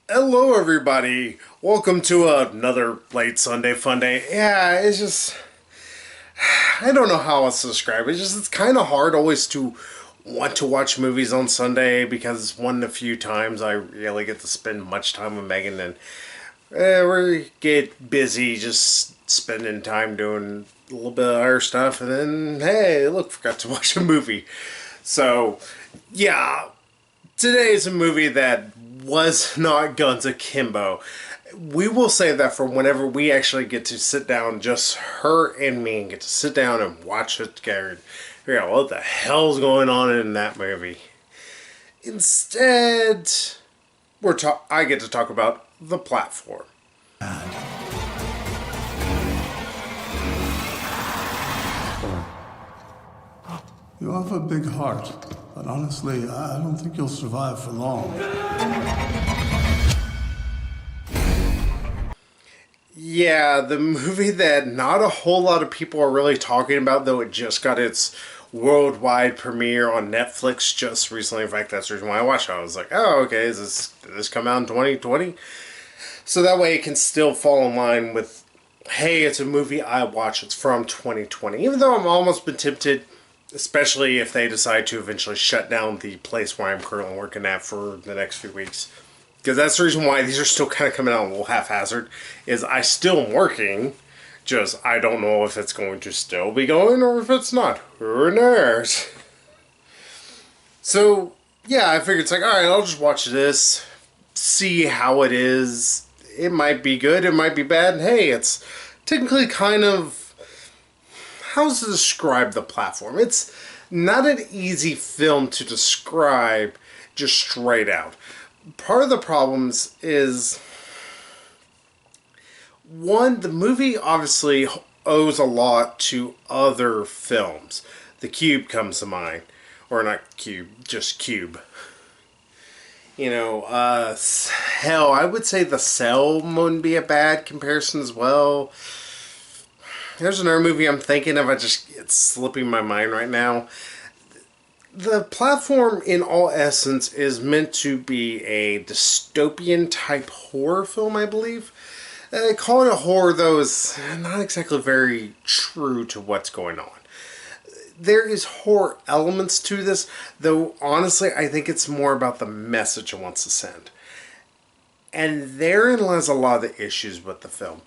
Hello, everybody. Welcome to another late Sunday fun day. Yeah, it's just I don't know how else to describe it. It's kind of hard always to want to watch movies on Sunday because it's one of the few times I really get to spend much time with Megan, and we get busy just spending time doing a little bit of our stuff, and then hey, look, forgot to watch a movie. So yeah, today is a movie that was not Guns Akimbo. We will save that for whenever we actually get to sit down, just her and me, and get to sit down and watch it together and figure out what the hell's going on in that movie. Instead, I get to talk about The Platform. You have a big heart, but honestly, I don't think you'll survive for long. Yeah, the movie that not a whole lot of people are really talking about, though it just got its worldwide premiere on Netflix just recently. In fact, that's the reason why I watched it. I was like, oh, okay, did this come out in 2020? So that way it can still fall in line with, hey, it's a movie I watch. It's from 2020. Even though I'm almost been tempted, especially if they decide to eventually shut down the place where I'm currently working at for the next few weeks. Because that's the reason why these are still kind of coming out a little haphazard, is I still am working, just I don't know if it's going to still be going or if it's not. Who knows? So, yeah, I figured it's like, alright, I'll just watch this, see how it is. It might be good, it might be bad. Hey, it's technically kind of, how to describe The Platform? It's not an easy film to describe just straight out. Part of the problems is, one, the movie obviously owes a lot to other films. The Cube comes to mind. Or not Cube, just Cube. Hell, I would say The Cell wouldn't be a bad comparison as well. There's another movie I'm thinking of, it's slipping my mind right now. The Platform, in all essence, is meant to be a dystopian type horror film, I believe. Calling it horror, though, is not exactly very true to what's going on. There is horror elements to this, though honestly, I think it's more about the message it wants to send. And therein lies a lot of the issues with the film.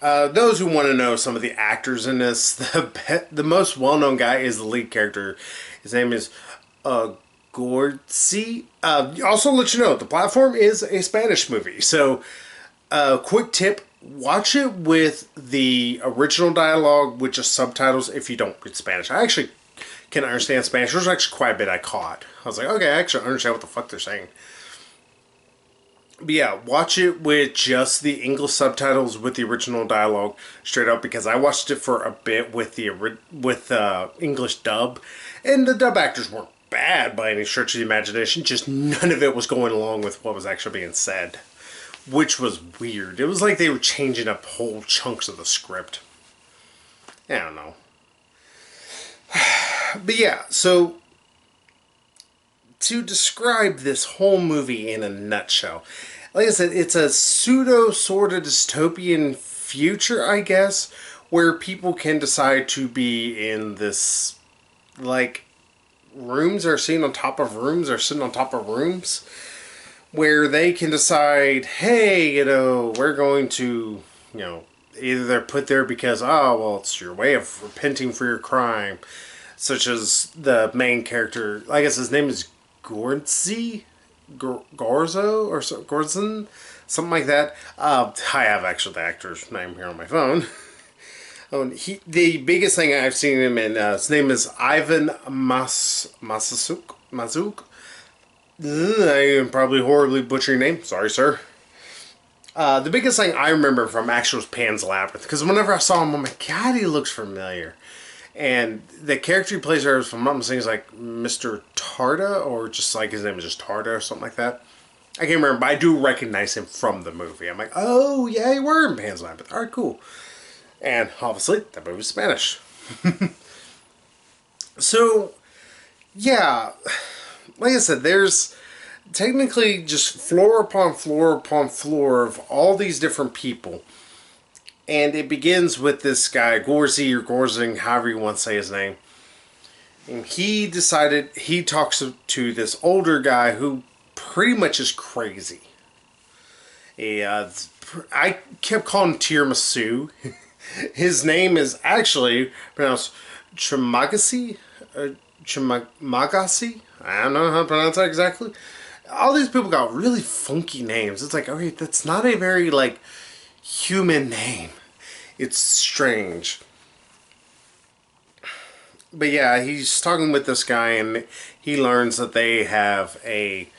Those who want to know some of the actors in this, the most well-known guy is the lead character. His name is Gordsi. Also, let you know, The Platform is a Spanish movie. So, quick tip, watch it with the original dialogue with just subtitles if you don't read Spanish. I actually can understand Spanish. There's actually quite a bit I caught. I was like, okay, I actually understand what the fuck they're saying. But yeah, watch it with just the English subtitles with the original dialogue straight up, because I watched it for a bit with the English dub, and the dub actors weren't bad by any stretch of the imagination. Just none of it was going along with what was actually being said, which was weird. It was like they were changing up whole chunks of the script. I don't know. But yeah, so to describe this whole movie in a nutshell, like I said, it's a pseudo sort of dystopian future, I guess, where people can decide to be in this, like, rooms are sitting on top of rooms or sitting on top of rooms, where they can decide, hey, we're going to, either they're put there because, oh, well, it's your way of repenting for your crime, such as the main character, I guess his name is Gordzi? Gorzo? Or so, Gorzon? Something like that. I have actually the actor's name here on my phone. The biggest thing I've seen him in, his name is Ivan Mazuk. I am probably horribly butchering your name. Sorry, sir. The biggest thing I remember from actually was Pan's Labyrinth, because whenever I saw him, I'm like, God, he looks familiar. And the character he plays there, if I'm not mistaken, is like Mr. Tarda, or just like his name is just Tarda or something like that. I can't remember, but I do recognize him from the movie. I'm like, oh, yeah, you were in Pan's Labyrinth. Alright, cool. And obviously, that movie's Spanish. So, yeah, like I said, there's technically just floor upon floor upon floor of all these different people. And it begins with this guy, Gorzy or Gorzing, however you want to say his name. And he decided, he talks to this older guy who pretty much is crazy. I kept calling him Tiramisu. His name is actually pronounced Trimagasi? Trimagasi? I don't know how to pronounce that exactly. All these people got really funky names. It's like, okay, that's not a very, like, human name. It's strange. But yeah, he's talking with this guy, and he learns that they have a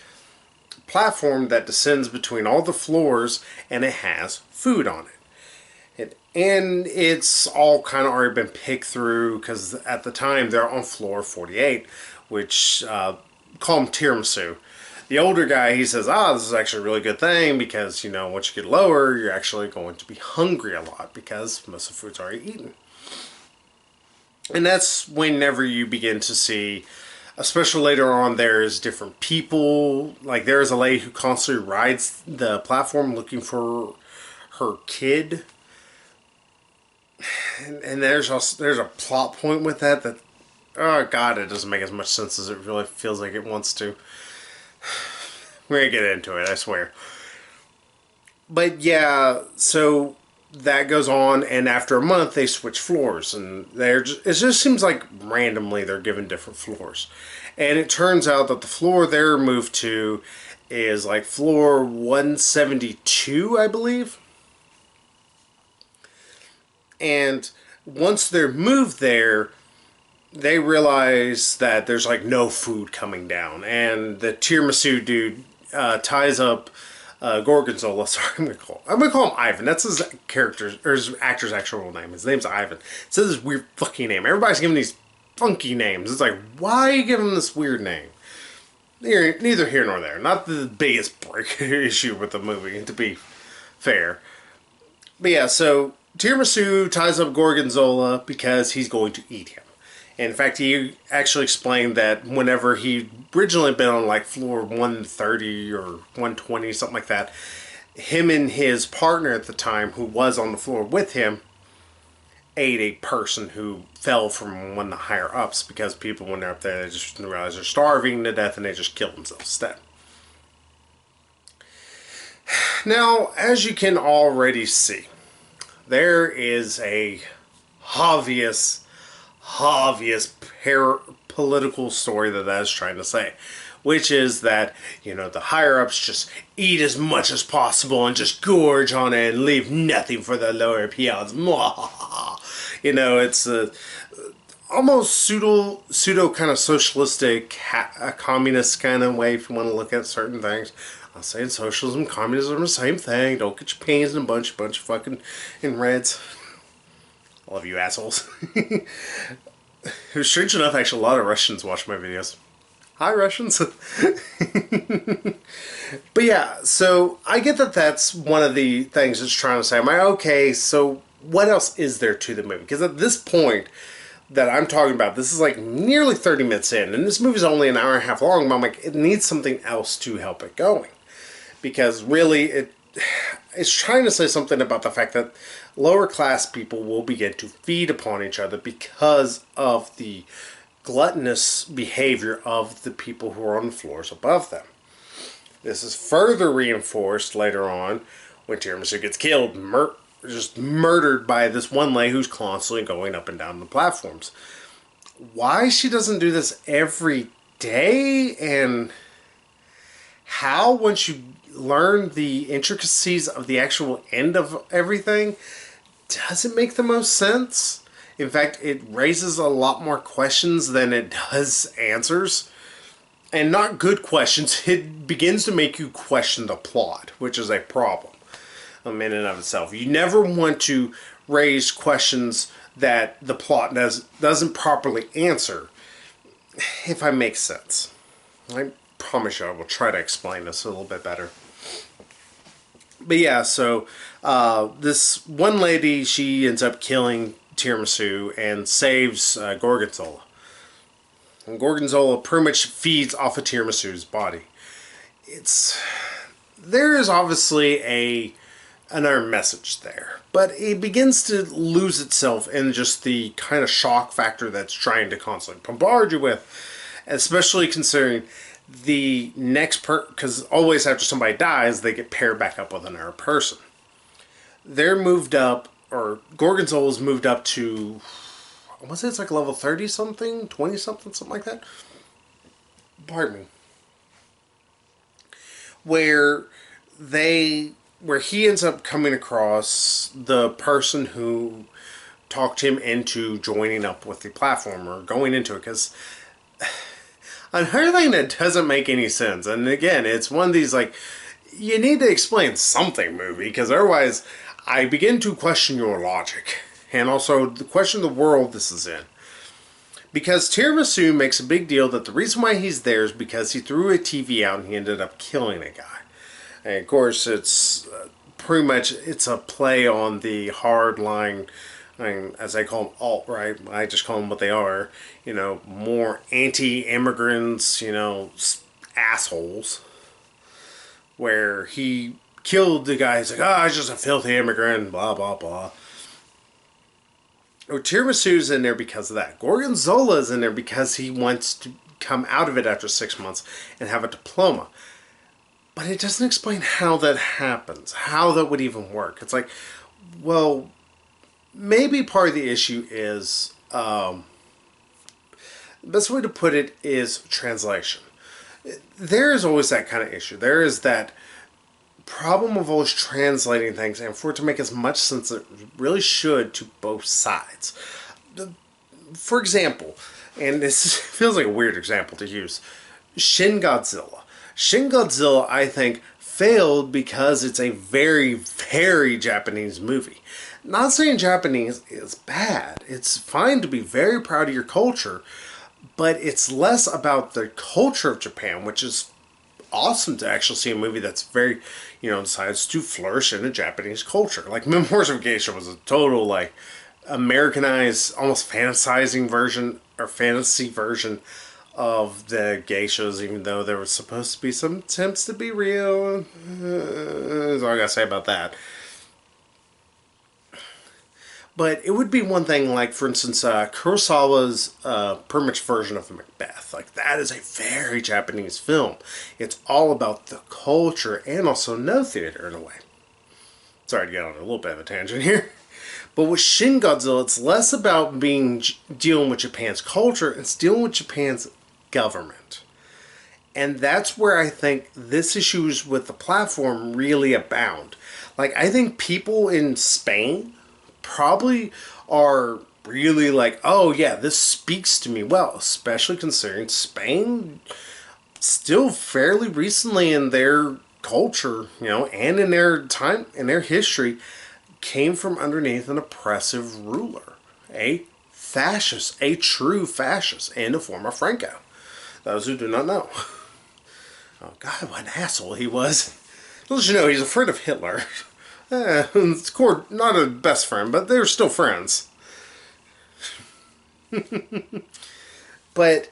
platform that descends between all the floors, and it has food on it. And it's all kind of already been picked through, because at the time they're on floor 48, which call him tiramisu. The older guy, he says, this is actually a really good thing, because, you know, once you get lower, you're actually going to be hungry a lot, because most of the food's already eaten. And that's whenever you begin to see, especially later on, there's different people. Like, there is a lady who constantly rides the platform looking for her kid. And there's a plot point with that, oh god, it doesn't make as much sense as it really feels like it wants to. We're gonna get into it, I swear. But yeah, so that goes on, and after a month they switch floors, and it just seems like randomly they're given different floors. And it turns out that the floor they're moved to is like floor 172, I believe. And once they're moved there, they realize that there's like no food coming down, and the tiramisu dude ties up Gorgonzola. Sorry, I'm gonna call him Ivan. That's his character's or his actor's actual name. His name's Ivan. It's this weird fucking name. Everybody's giving these funky names. It's like, why are you giving him this weird name? Neither here nor there. Not the biggest break issue with the movie, to be fair. But yeah, so Tiramisu ties up Gorgonzola because he's going to eat him. In fact, he actually explained that whenever he'd originally been on like floor 130 or 120, something like that, him and his partner at the time, who was on the floor with him, ate a person who fell from one of the higher ups, because people, when they're up there, they just realize they're starving to death and they just kill themselves instead. Now, as you can already see, there is a obvious political story that is trying to say, which is that, you know, the higher ups just eat as much as possible and just gorge on it and leave nothing for the lower peons. You know, it's a almost pseudo kind of socialistic, communist kind of way if you want to look at certain things. I'm saying socialism, communism are the same thing. Don't get your pains in a bunch of fucking in reds. I love you assholes. Strange enough, actually, a lot of Russians watch my videos. Hi, Russians. But yeah, so I get that that's one of the things it's trying to say. I'm like, okay, so what else is there to the movie? Because at this point that I'm talking about, this is like nearly 30 minutes in, and this movie's only an hour and a half long, but I'm like, it needs something else to help it going. Because really, it's trying to say something about the fact that lower class people will begin to feed upon each other because of the gluttonous behavior of the people who are on the floors above them. This is further reinforced later on when Tiramisu gets killed, just murdered by this one lady who's constantly going up and down the platforms. Why she doesn't do this every day, and how, once you learn the intricacies of the actual end of everything, doesn't make the most sense. In fact, it raises a lot more questions than it does answers. And not good questions. It begins to make you question the plot, which is a problem in and of itself. You never want to raise questions that the plot doesn't properly answer, if I make sense. I promise you I will try to explain this a little bit better. But yeah, so this one lady, she ends up killing Tiramisu and saves Gorgonzola. And Gorgonzola pretty much feeds off of Tiramisu's body. it's there is obviously another message there, but it begins to lose itself in just the kind of shock factor that's trying to constantly bombard you with, especially considering the next because always after somebody dies, they get paired back up with another person. They're moved up, or Gorgonzola's moved up to, I want to say it's like level 30 something, 20 something, something like that. Pardon me. Where they where he ends up coming across the person who talked him into joining up with the platform or going into it, because another thing that doesn't make any sense, and again, it's one of these like, you need to explain something, movie, because otherwise I begin to question your logic and also the question the world this is in. Because Tiramisu makes a big deal that the reason why he's there is because he threw a TV out and he ended up killing a guy. And of course, it's pretty much it's a play on the hard line, I mean, as I call them, alt-right. I just call them what they are. More anti-immigrants, assholes. Where he killed the guy. He's like, oh, he's just a filthy immigrant, blah, blah, blah. Tiramisu's in there because of that. Gorgonzola's in there because he wants to come out of it after 6 months and have a diploma. But it doesn't explain how that happens, how that would even work. It's like, well, maybe part of the issue is, the best way to put it is translation. There is always that kind of issue. There is that problem of always translating things, and for it to make as much sense as it really should to both sides. For example, and this feels like a weird example to use, Shin Godzilla. Shin Godzilla, I think, failed because it's a very, very Japanese movie. Not saying Japanese is bad. It's fine to be very proud of your culture, but it's less about the culture of Japan, which is awesome to actually see a movie that's very, decides to flourish in a Japanese culture. Like Memoirs of a Geisha was a total, like, Americanized, almost fantasizing version, or fantasy version of the geishas, even though there was supposed to be some attempts to be real. That's all I gotta say about that. But it would be one thing, like, for instance, Kurosawa's pretty much version of Macbeth. Like, that is a very Japanese film. It's all about the culture and also no theater in a way. Sorry to get on a little bit of a tangent here. But with Shin Godzilla, it's less about dealing with Japan's culture, it's dealing with Japan's government. And that's where I think this issues with the platform really abound. Like, I think people in Spain probably are really like, oh yeah, this speaks to me well, especially considering Spain still fairly recently in their culture, and in their time, in their history, came from underneath an oppressive ruler, a fascist, a true fascist, in the form of Franco. Those who do not know. Oh God, what an asshole he was. Don't you know, he's a friend of Hitler. It's not a best friend, but they're still friends. But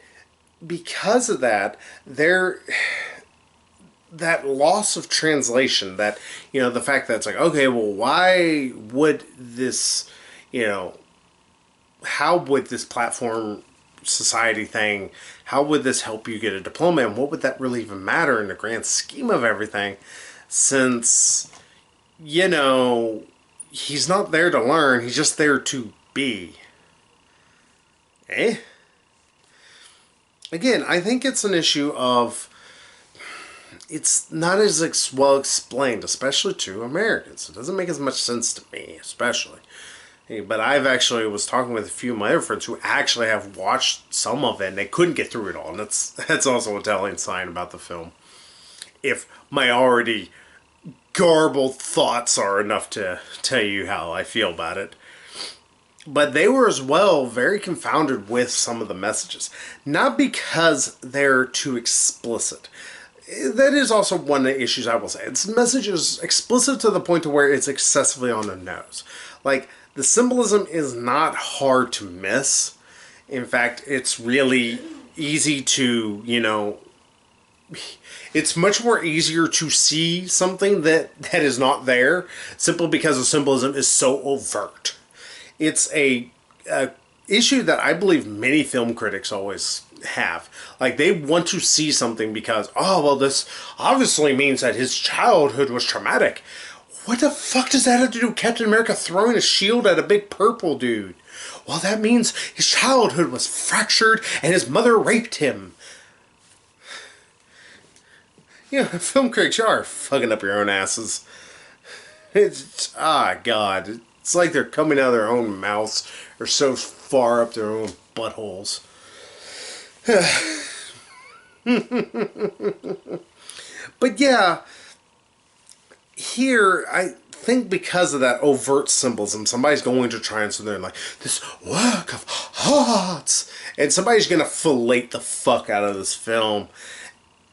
because of that, that loss of translation, that, the fact that it's like, okay, well, why would this, how would this platform society thing, how would this help you get a diploma, and what would that really even matter in the grand scheme of everything, since, he's not there to learn, he's just there to be. Again, I think it's an issue of, it's not as well explained, especially to Americans. It doesn't make as much sense to me, especially. But I've actually was talking with a few of my other friends who actually have watched some of it, and they couldn't get through it all. And that's also a telling sign about the film. If my already garbled thoughts are enough to tell you how I feel about it. But they were as well very confounded with some of the messages. Not because they're too explicit. That is also one of the issues I will say. It's messages explicit to the point to where it's excessively on the nose. Like, the symbolism is not hard to miss. In fact, it's really easy to, it's much more easier to see something that is not there simply because the symbolism is so overt. It's a issue that I believe many film critics always have. Like, they want to see something because, oh, well, this obviously means that his childhood was traumatic. What the fuck does that have to do with Captain America throwing a shield at a big purple dude? Well, that means his childhood was fractured and his mother raped him. You know, film critics, you are fucking up your own asses. It's, God. It's like they're coming out of their own mouths or so far up their own buttholes. But yeah, here, I think because of that overt symbolism, somebody's going to try and sit there and like, this work of art, and somebody's going to fillet the fuck out of this film.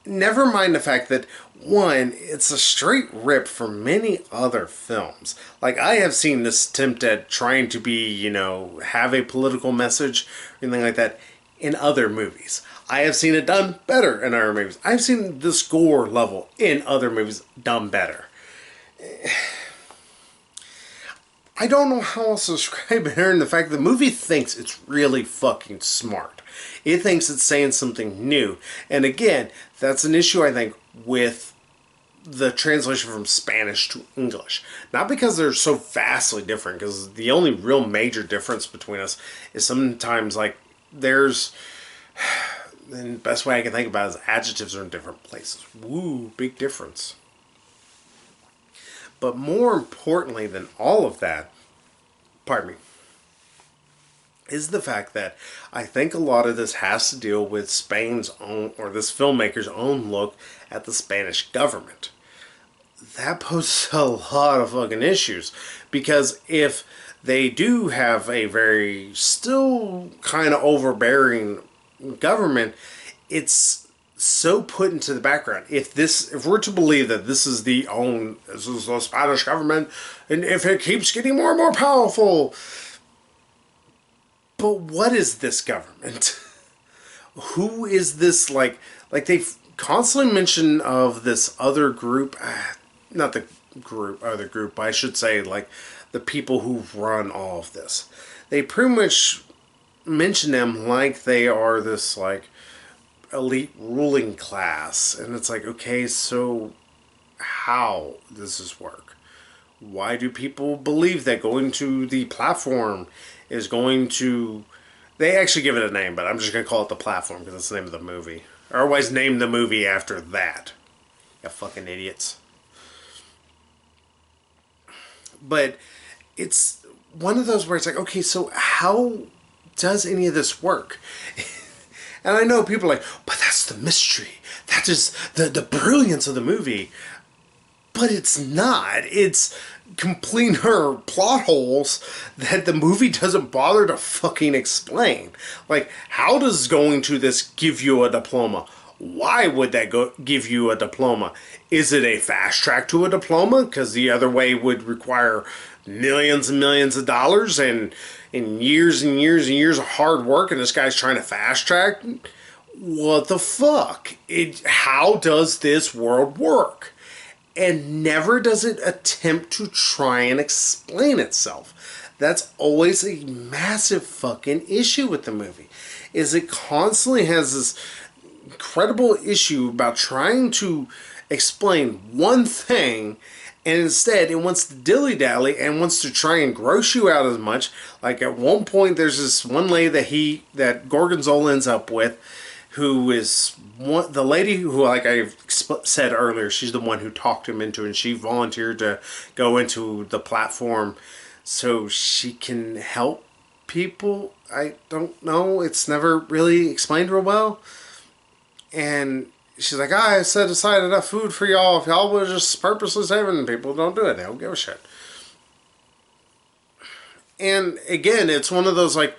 Never mind the fact that, one, it's a straight rip from many other films. Like, I have seen this attempt at trying to be, you know, have a political message or anything like that in other movies. I have seen it done better in other movies. I've seen the score level in other movies done better. I don't know how else to describe it here, and the fact that the movie thinks it's really fucking smart. It thinks it's saying something new. And again, that's an issue, I think, with the translation from Spanish to English. Not because they're so vastly different, because the only real major difference between us is sometimes, like, there's... And the best way I can think about it is adjectives are in different places. Woo, big difference. But more importantly than all of that, pardon me, is the fact that I think a lot of this has to deal with Spain's own, or this filmmaker's own look at the Spanish government. That poses a lot of fucking issues. Because if they do have a very, still kind of overbearing government, it's so put into the background. If we're to believe that this is the Spanish government, and if it keeps getting more and more powerful, but what is this government? Who is this? Like they constantly mention of this other group, not the group, other group, I should say, like the people who run all of this. They pretty much mention them like they are this like elite ruling class, and it's like, okay, so how does this work? Why do people believe that going to the platform is going to... They actually give it a name, but I'm just going to call it the platform because it's the name of the movie. Or otherwise name the movie after that. You fucking idiots. But it's one of those where it's like, okay, so how does any of this work? And I know people are like, but that's the mystery. That is the brilliance of the movie. But it's not. It's completing her plot holes that the movie doesn't bother to fucking explain. Like, how does going to this give you a diploma? Why would that give you a diploma? Is it a fast track to a diploma? Because the other way would require millions and millions of dollars and years and years and years of hard work, and this guy's trying to fast track? What the fuck? How does this world work? And never does it attempt to try and explain itself. That's always a massive fucking issue with the movie. Is it constantly has this incredible issue about trying to explain one thing, and instead it wants to dilly-dally and wants to try and gross you out as much. Like, at one point there's this one lady that Gorgonzola ends up with, who is the lady who, like I said earlier, she's the one who talked him into it, and she volunteered to go into the platform so she can help people. I don't know. It's never really explained real well. And she's like, I set aside enough food for y'all. If y'all were just purposely saving people, don't do it. They don't give a shit. And again, it's one of those like,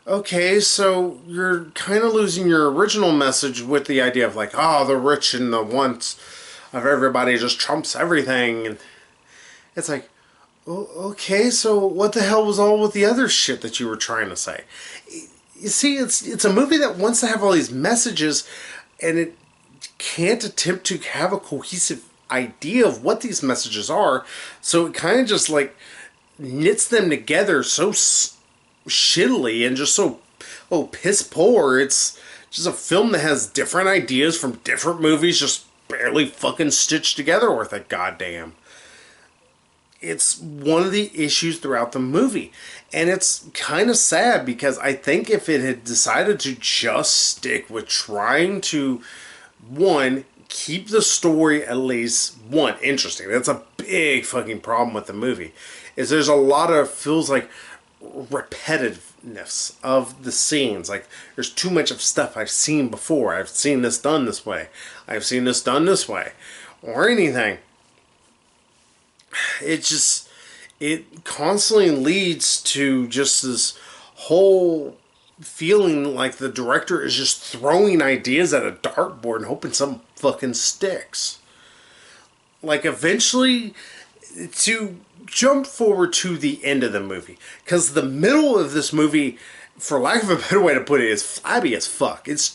okay, so you're kind of losing your original message with the idea of like, oh, the rich and the wants of everybody just trumps everything. And it's like, okay, so what the hell was all with the other shit that you were trying to say? You see, it's a movie that wants to have all these messages, and it can't attempt to have a cohesive idea of what these messages are. So it kind of just like knits them together so shittily and just so piss poor. It's just a film that has different ideas from different movies just barely fucking stitched together worth a goddamn. It's one of the issues throughout the movie. And it's kind of sad because I think if it had decided to just stick with trying to, one, keep the story at least, one, interesting. That's a big fucking problem with the movie. Is there's a lot of, feels like, repetitiveness of the scenes. Like, there's too much of stuff I've seen before. I've seen this done this way. I've seen this done this way. Or anything. It just, it constantly leads to just this whole feeling like the director is just throwing ideas at a dartboard and hoping something fucking sticks. Like, eventually, to jump forward to the end of the movie, because the middle of this movie, for lack of a better way to put it, is flabby as fuck. It's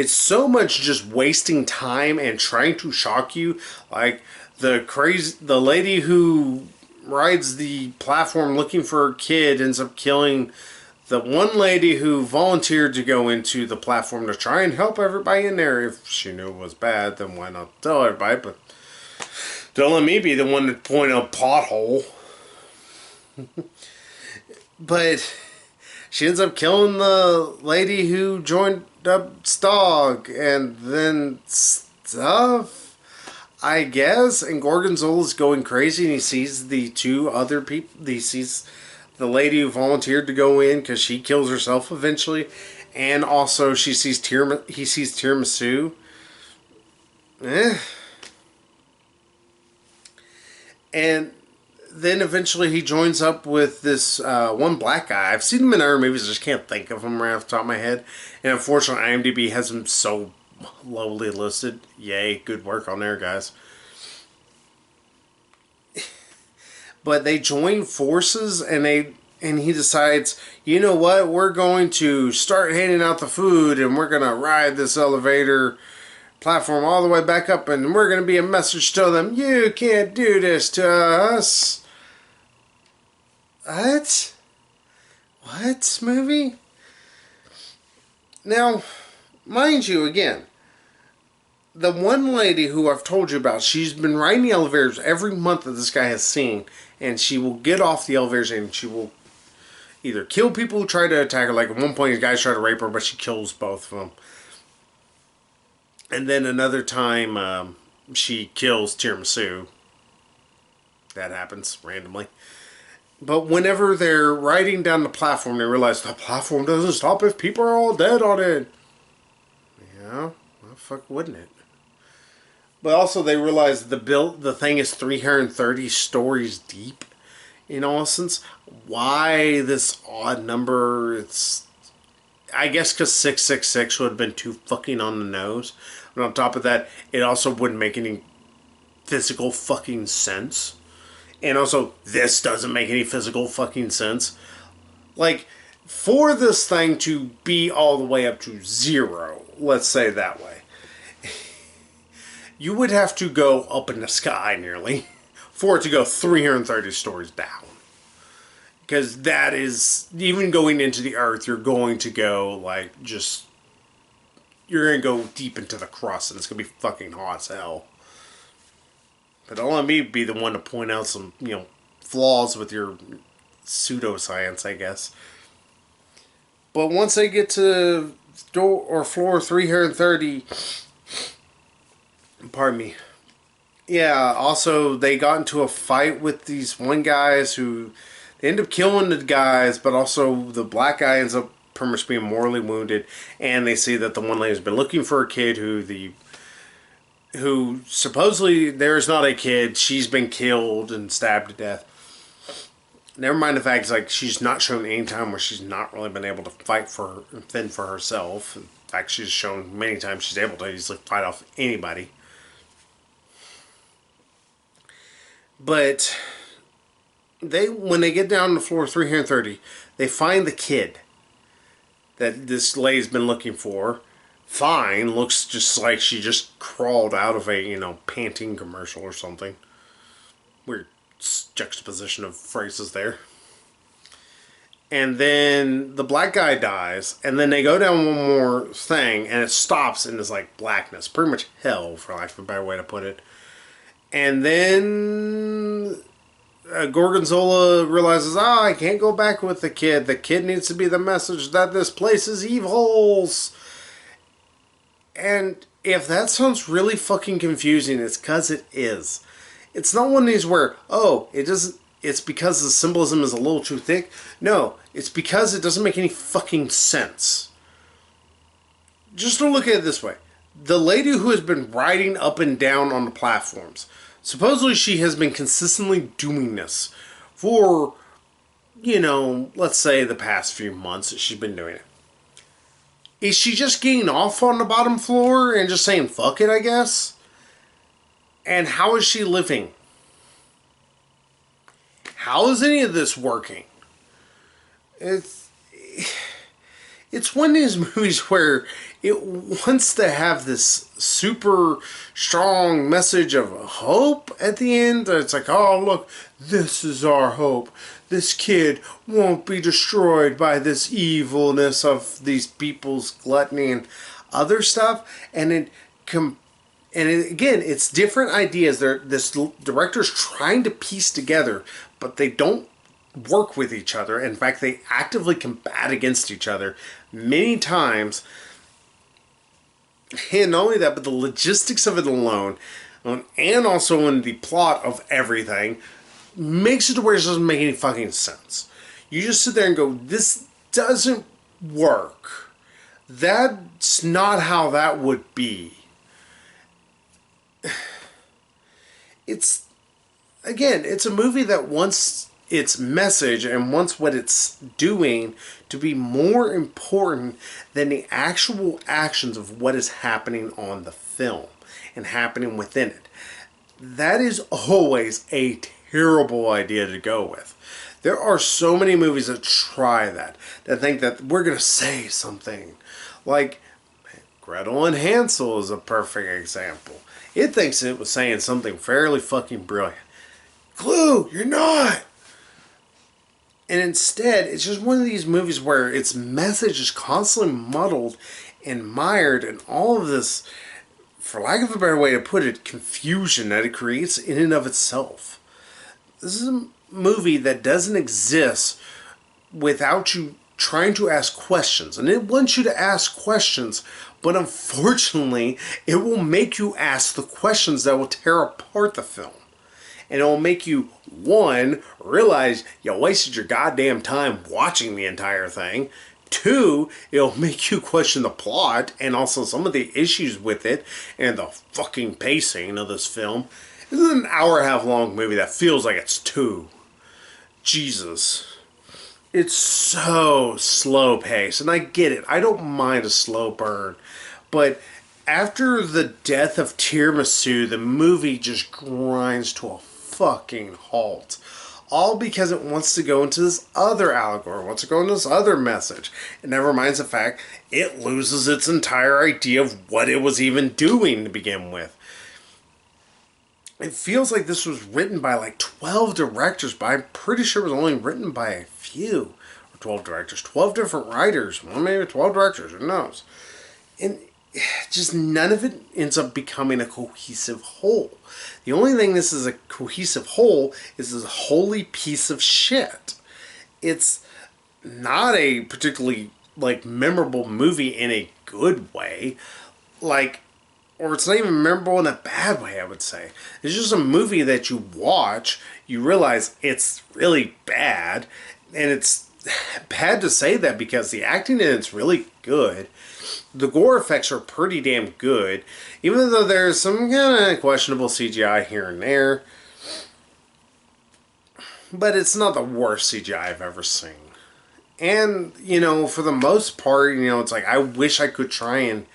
so much just wasting time and trying to shock you. Like, the lady who rides the platform looking for her kid ends up killing the one lady who volunteered to go into the platform to try and help everybody in there. If she knew it was bad, then why not tell everybody? But don't let me be the one to point out a pothole. But she ends up killing the lady who joined up Stog, and then stuff, I guess. And Gorgonzola's going crazy, and he sees the two other people. He sees the lady who volunteered to go in because she kills herself eventually, and also he sees Tiramisu. And then eventually he joins up with this one black guy. I've seen him in other movies, I just can't think of him right off the top of my head. And unfortunately, IMDb has him so lowly listed. Yay, good work on there, guys. But they join forces, and he decides, you know what, we're going to start handing out the food, and we're going to ride this elevator platform all the way back up, and we're going to be a message to them, you can't do this to us. What movie? Now, mind you, again, the one lady who I've told you about, she's been riding the elevators every month that this guy has seen, and she will get off the elevators and she will either kill people who try to attack her. Like, at one point, the guys try to rape her, but she kills both of them. And then another time, she kills Tiramisu. That happens randomly. But whenever they're riding down the platform, they realize the platform doesn't stop if people are all dead on it. Yeah, well, fuck, wouldn't it? But also they realize the thing is 330 stories deep. In all essence, why this odd number? It's, I guess, because 666 would have been too fucking on the nose. But on top of that, it also wouldn't make any physical fucking sense. And also, this doesn't make any physical fucking sense. Like, for this thing to be all the way up to 0, let's say that way, you would have to go up in the sky nearly for it to go 330 stories down. Because that is, even going into the earth, you're going to go, like, just, you're going to go deep into the crust, and it's going to be fucking hot as hell. But don't let me be the one to point out some, flaws with your pseudoscience, I guess. But once they get to floor 330, pardon me. Yeah, also they got into a fight with these one guys who, they end up killing the guys, but also the black guy ends up pretty much being mortally wounded, and they see that the one lady has been looking for a kid who supposedly there is not a kid. She's been killed and stabbed to death. Never mind the fact, it's like, she's not shown any time where she's not really been able to fend for herself. In fact, she's shown many times she's able to easily fight off anybody. But when they get down to floor 330, they find the kid that this lady's been looking for fine. Looks just like she just crawled out of a, Pantene commercial or something. Weird juxtaposition of phrases there. And then the black guy dies, and then they go down one more thing, and it stops and is like blackness. Pretty much hell, for lack of a better way to put it. And then Gorgonzola realizes, I can't go back with the kid. The kid needs to be the message that this place is evils. And if that sounds really fucking confusing, it's because it is. It's not one of these where, it doesn't, it's because the symbolism is a little too thick. No, it's because it doesn't make any fucking sense. Just to look at it this way. The lady who has been riding up and down on the platforms, supposedly she has been consistently doing this for, let's say the past few months that she's been doing it. Is she just getting off on the bottom floor and just saying fuck it, I guess? And how is she living? How is any of this working? It's one of these movies where it wants to have this super strong message of hope at the end. It's like, oh, look, this is our hope. This kid won't be destroyed by this evilness of these people's gluttony and other stuff. And again, it's different ideas. This director's trying to piece together, but they don't work with each other. In fact, they actively combat against each other many times. And not only that, but the logistics of it alone, and also in the plot of everything, makes it to where it doesn't make any fucking sense. You just sit there and go, this doesn't work. That's not how that would be. It's a movie that wants its message and wants what it's doing to be more important than the actual actions of what is happening on the film and happening within it. That is always a terrible idea to go with. There are so many movies that try that think that we're going to say something. Like, Gretel and Hansel is a perfect example. It thinks it was saying something fairly fucking brilliant. Clue, you're not! And instead, it's just one of these movies where its message is constantly muddled and mired in all of this, for lack of a better way to put it, confusion that it creates in and of itself. This is a movie that doesn't exist without you trying to ask questions. And it wants you to ask questions, but unfortunately, it will make you ask the questions that will tear apart the film. And it will make you, one, realize you wasted your goddamn time watching the entire thing. Two, it'll make you question the plot and also some of the issues with it and the fucking pacing of this film. This is an hour and a half long movie that feels like it's two. Jesus. It's so slow paced, and I get it. I don't mind a slow burn. But after the death of Tiramisu, the movie just grinds to a fucking halt. All because it wants to go into this other allegory, wants to go into this other message. It never minds the fact it loses its entire idea of what it was even doing to begin with. It feels like this was written by like 12 directors, but I'm pretty sure it was only written by a few. Or 12 directors, 12 different writers, well, maybe 12 directors, who knows. And just none of it ends up becoming a cohesive whole. The only thing this is a cohesive whole is this holy piece of shit. It's not a particularly memorable movie in a good way. Or it's not even memorable in a bad way, I would say. It's just a movie that you watch, you realize it's really bad, and it's bad to say that because the acting in it's really good. The gore effects are pretty damn good, even though there's some kind of questionable CGI here and there. But it's not the worst CGI I've ever seen. And, for the most part, it's like I wish I could try and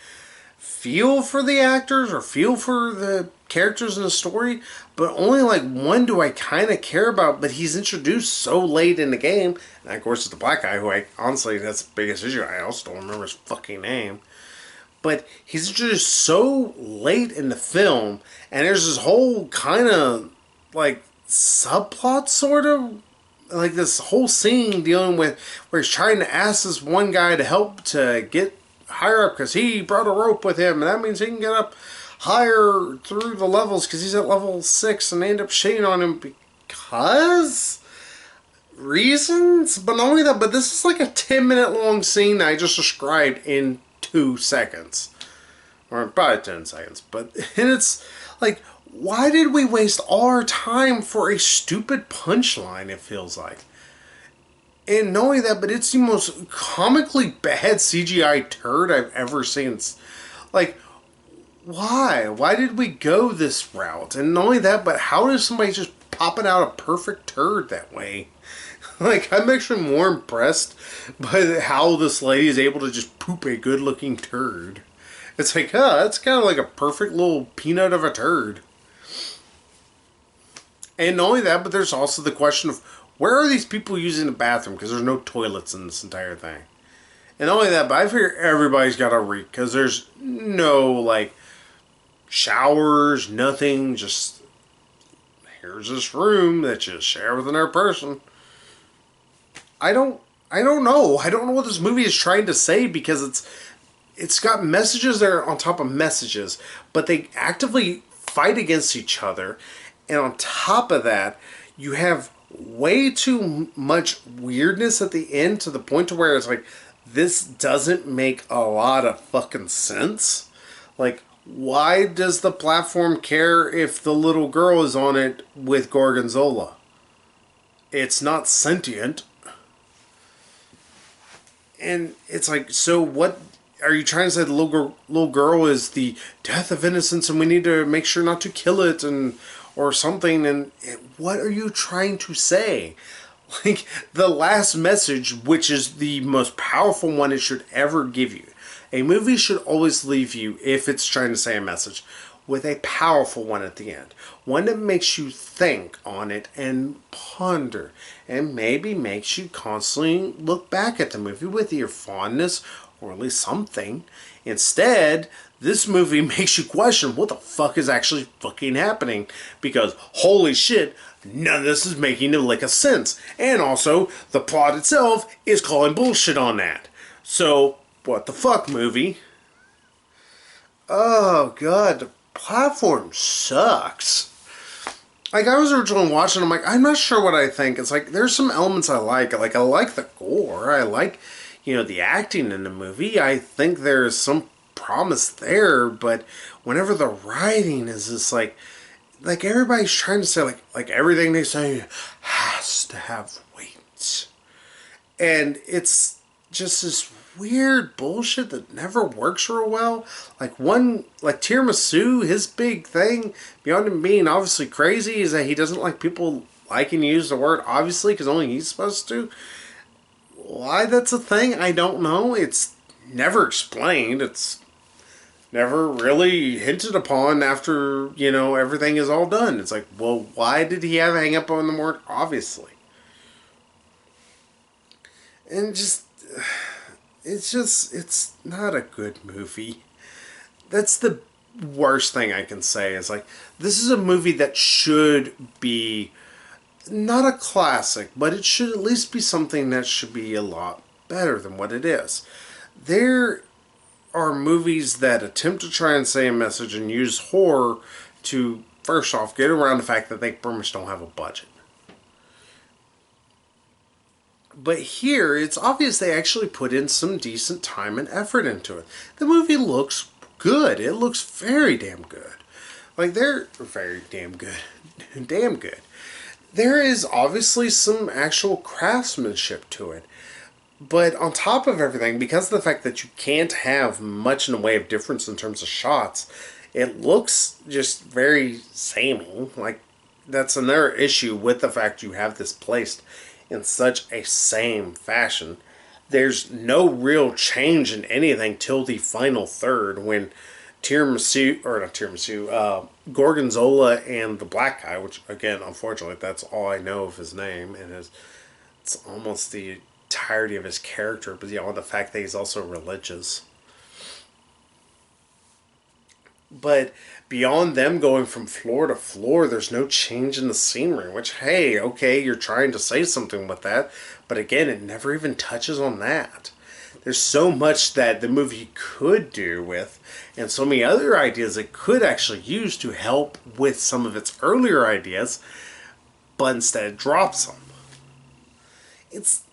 feel for the actors or feel for the characters in the story, but only one do I kind of care about, but he's introduced so late in the game. And of course it's the black guy who honestly, that's the biggest issue. I also don't remember his fucking name. but he's just so late in the film, and there's this whole kind of like subplot, sort of like this whole scene dealing with where he's trying to ask this one guy to help to get higher up because he brought a rope with him, and that means he can get up higher through the levels because he's at level 6, and they end up shitting on him because reasons. But not only that, but this is like a 10-minute long scene I just described in 2 seconds, or about 10 seconds. But and it's like, why did we waste all our time for a stupid punchline? It feels like. And not only that, but it's the most comically bad CGI turd I've ever seen. Like, why? Why did we go this route? And not only that, but how does somebody just pop it out a perfect turd that way? Like, I'm actually more impressed by how this lady is able to just poop a good looking turd. It's like, that's kind of like a perfect little peanut of a turd. And not only that, but there's also the question of where are these people using the bathroom? Because there's no toilets in this entire thing. And not only that, but I figure everybody's got a reek because there's no, like, showers, nothing. Just, here's this room that you share with another person. I don't know. I don't know what this movie is trying to say because it's got messages that are on top of messages, but they actively fight against each other. And on top of that, you have way too much weirdness at the end to the point to where it's like, this doesn't make a lot of fucking sense. Like, why does the platform care if the little girl is on it with Gorgonzola? It's not sentient. And it's like, so what are you trying to say? The little girl is the death of innocence, and we need to make sure not to kill it, and or something? And what are you trying to say? Like, the last message, which is the most powerful one it should ever give you. A movie should always leave you, if it's trying to say a message, with a powerful one at the end. One that makes you think on it and ponder, and maybe makes you constantly look back at the movie with your fondness, or at least something. Instead, this movie makes you question what the fuck is actually fucking happening, because holy shit, none of this is making a lick of sense. And also, the plot itself is calling bullshit on that. So, what the fuck, movie? Oh god, the platform sucks. Like, I was originally watching, I'm like, I'm not sure what I think. It's like, there's some elements I like. Like, I like the gore. I like, the acting in the movie. I think there's some promise there, but whenever the writing is just like everybody's trying to say, like everything they say has to have weight. And it's just this weird bullshit that never works real well. Like Tiramisu, his big thing, beyond him being obviously crazy, is that he doesn't like people liking to use the word obviously because only he's supposed to. Why that's a thing, I don't know. It's never explained. It's never really hinted upon after, everything is all done. It's like, well, why did he have a hang up on the word obviously? And it's not a good movie. That's the worst thing I can say. Is like, this is a movie that should be not a classic, but it should at least be something that should be a lot better than what it is. There are movies that attempt to try and say a message and use horror to, first off, get around the fact that they pretty much don't have a budget. But here, it's obvious they actually put in some decent time and effort into it. The movie looks good. It looks very damn good. Like, they're very damn good. Damn good. There is obviously some actual craftsmanship to it. But on top of everything, because of the fact that you can't have much in the way of difference in terms of shots, it looks just very samey. Like, that's another issue with the fact you have this placed in such a same fashion. There's no real change in anything till the final third when Gorgonzola and the black guy, which again, unfortunately, that's all I know of his name, and it's almost the entirety of his character, but the fact that he's also religious. But beyond them going from floor to floor, there's no change in the scenery, which, hey, okay, you're trying to say something with that. But again, it never even touches on that. There's so much that the movie could do with, and so many other ideas it could actually use to help with some of its earlier ideas, but instead it drops them. It's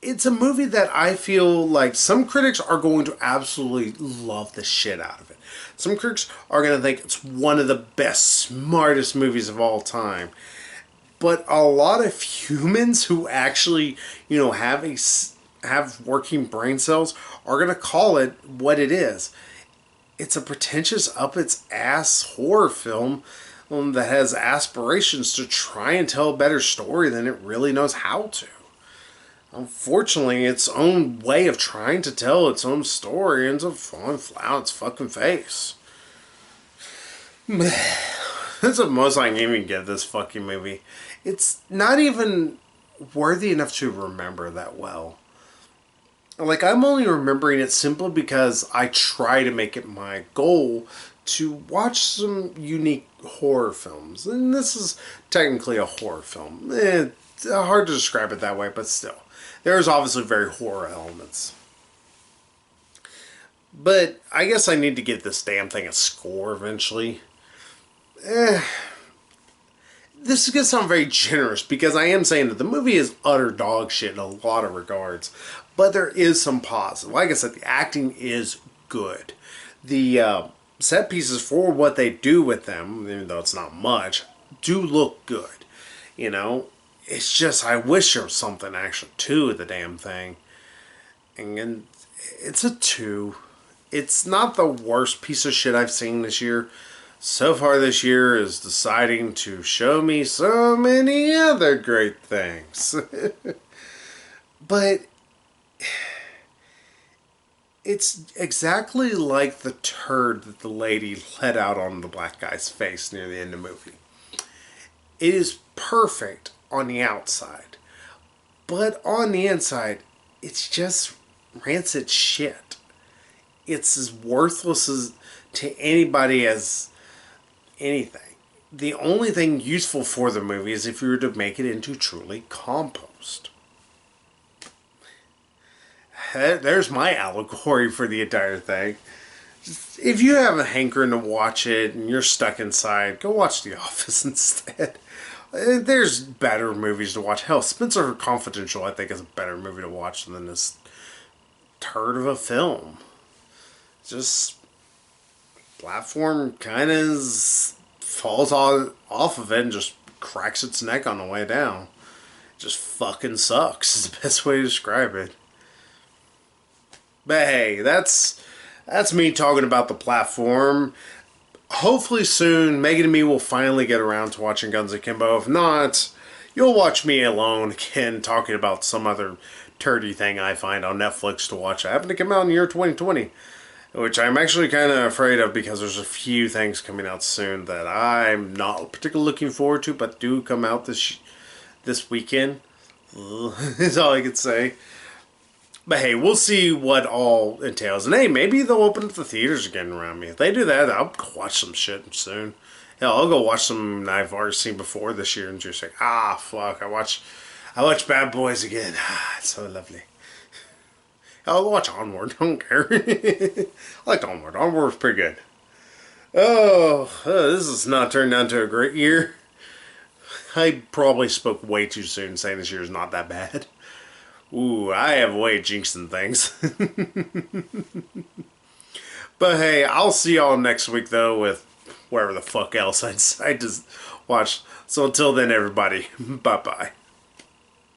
it's a movie that I feel like some critics are going to absolutely love the shit out of it. Some critics are going to think it's one of the best, smartest movies of all time. But a lot of humans who actually, have working brain cells are going to call it what it is. It's a pretentious, up its ass horror film that has aspirations to try and tell a better story than it really knows how to. Unfortunately, its own way of trying to tell its own story ends up falling flat on its fucking face. That's the most I can even give this fucking movie. It's not even worthy enough to remember that well. Like, I'm only remembering it simply because I try to make it my goal to watch some unique horror films. And this is technically a horror film. It's hard to describe it that way, but still. There's obviously very horror elements. But I guess I need to give this damn thing a score eventually. This is going to sound very generous because I am saying that the movie is utter dog shit in a lot of regards. But there is some positive. Like I said, the acting is good. The set pieces for what they do with them, even though it's not much, do look good. You know? It's just, I wish there was something actually to the damn thing. And it's a 2. It's not the worst piece of shit I've seen this year. So far this year is deciding to show me so many other great things. But it's exactly like the turd that the lady let out on the black guy's face near the end of the movie. It is perfect on the outside, but on the inside, it's just rancid shit. It's as worthless as to anybody as anything. The only thing useful for the movie is if you were to make it into truly compost. There's my allegory for the entire thing. If you have a hankering to watch it and you're stuck inside, go watch The Office instead. There's better movies to watch. Hell, Spencer Confidential, I think, is a better movie to watch than this turd of a film. Just platform kind of falls off of it and just cracks its neck on the way down. It just fucking sucks is the best way to describe it. But hey, that's me talking about the platform. Hopefully soon, Megan and me will finally get around to watching Guns Akimbo. If not, you'll watch me alone again talking about some other turdy thing I find on Netflix to watch. It happened to come out in the year 2020, which I'm actually kind of afraid of because there's a few things coming out soon that I'm not particularly looking forward to, but do come out this weekend. Is all I could say. But hey, we'll see what all entails. And hey, maybe they'll open up the theaters again around me. If they do that, I'll watch some shit soon. Hell, I'll go watch some I've already seen before this year and just like, fuck, I watch Bad Boys again. It's so lovely. Hell, I'll watch Onward. I don't care. I liked Onward. Onward was pretty good. This has not turned out to a great year. I probably spoke way too soon saying this year is not that bad. Ooh, I have a way of jinxing things. But hey, I'll see y'all next week, though, with whatever the fuck else I decide to watch. So until then, everybody, bye-bye.